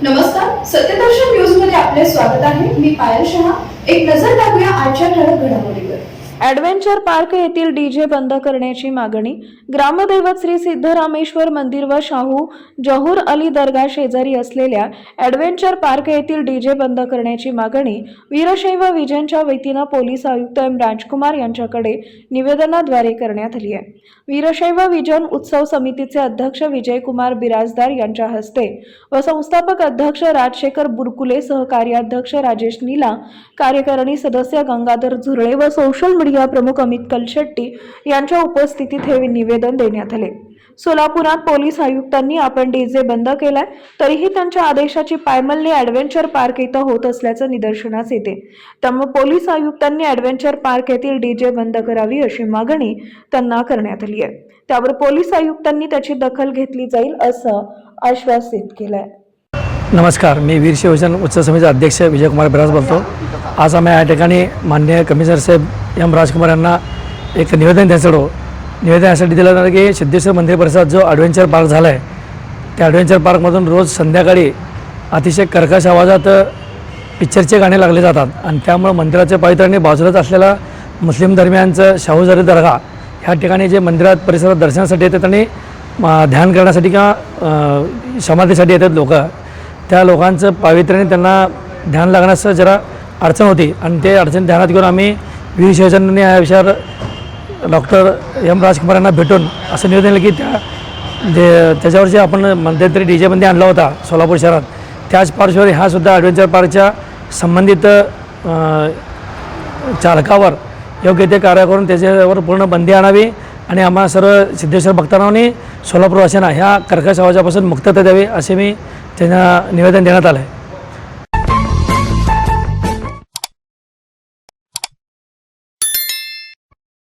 नमस्कार, सत्यदर्शन न्यूज मध्ये आपले स्वागत आहे। मी पायल शहा। एक नजर टाकूया आजच्या ठळक घडामोडीवर। ॲडव्हेंचर पार्क येथील डीजे बंद करण्याची मागणी। ग्रामदैवत श्री सिद्धरामेश्वर मंदिर व शाहू जहूर अली दर्गा शेजारी असलेल्या ॲडव्हेंचर पार्क येथील डीजे बंद करण्याची मागणी वीरशैव विजनच्या वतीने पोलीस आयुक्त एम राजकुमार यांच्याकडे निवेदनाद्वारे करण्यात आली आहे। वीरशैव विजन उत्सव समितीचे अध्यक्ष विजयकुमार बिराजदार यांच्या हस्ते व संस्थापक अध्यक्ष राजशेखर बुरकुले, सहकार्याध्यक्ष राजेश नीला, कार्यकारिणी सदस्य गंगाधर झुरळे व सोशल मीडिया प्रमुख अमित कलशेट्टी यांच्या उपस्थितीत हे निवेदन देण्यात आले। सोलापुरात पोलीस आयुक्तांनी आपण डीजे बंद केलाय, तरीही त्यांच्या आदेशाची पायमल्ली ॲडव्हेंचर पार्क इथं होत असल्याचं निदर्शनास येते। त्यामुळे पोलीस आयुक्तांनी ॲडव्हेंचर पार्क येथील डीजे बंद करावी अशी मागणी त्यांना करण्यात आली आहे। त्यावर पोलीस आयुक्तांनी त्याची दखल घेतली जाईल असं आश्वासित केलंय। नमस्कार, मी वीरशैव विजन उत्सव समितीचे अध्यक्ष विजयकुमार बिराज बोलतो। आज आम्ही या ठिकाणी माननीय कमिशनर साहेब एम राजकुमार यांना एक निवेदन यासाठी दिलं जातं की सिद्धेश्वर मंदिर परिसरात जो ॲडव्हेंचर पार्क झाला आहे, त्या ॲडव्हेंचर पार्कमधून रोज संध्याकाळी अतिशय कर्कश आवाजात पिक्चरचे गाणे लागले जातात आणि त्यामुळे मंदिराच्या पावित्र्याने बाजूलाच असलेला मुस्लिम धर्मियांचं शाहू जरी दर्गा ह्या ठिकाणी जे मंदिरात परिसरात दर्शनासाठी येतात आणि ध्यान करण्यासाठी किंवा समाधीसाठी येतात लोक, त्या लोकांचं पावित्र्याने त्यांना ध्यान लागण्यास जरा अडचण होती आणि ते अडचण ध्यानात घेऊन आम्ही वीरशैवांनी या विषयावर डॉक्टर एम राजकुमार यांना भेटून असं निवेदन दिलं की त्याच्यावरची आपण मध्यंतरी डीजे बंदी आणला होता सोलापूर शहरात, त्याच पार्श्वभूमीवर हा सुद्धा ॲडव्हेंचर पार्कच्या संबंधित चालकावर योग्य ते कार्य करून त्याच्यावर पूर्ण बंदी आणावी आणि आम्हा सर्व सिद्धेश्वर भक्तांनी सोलापूरवासियांना ह्या कर्कश आवाजापासून मुक्तता द्यावी असे मी त्यांना निवेदन देण्यात आलं आहे।